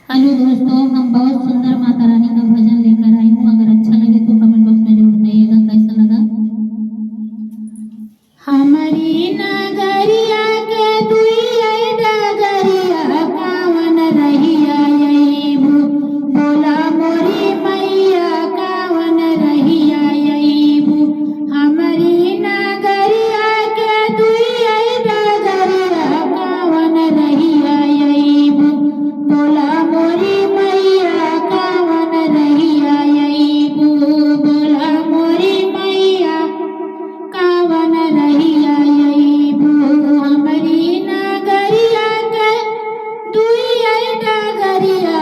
Hello दोस्तों, हम बहुत सुंदर माता रानी का भजन लेकर आई हूँ। अगर अच्छा लगे तो कमेंट बॉक्स में जरूर बताइएगा कैसा लगा। हमारी नगरिया के दुइया डगरिया कावन रहिया अइबू, बोला मोरी मैया कावन रहिया अइबू। हमारी नगरिया के दुइया डगरिया कावन रहिया अइबू, बोला मोरी मैया कावन रहिया अइबू, बोला मोरी मैया कावन रहिया अइबू। हमरी नगरिया के दुइया डगरिया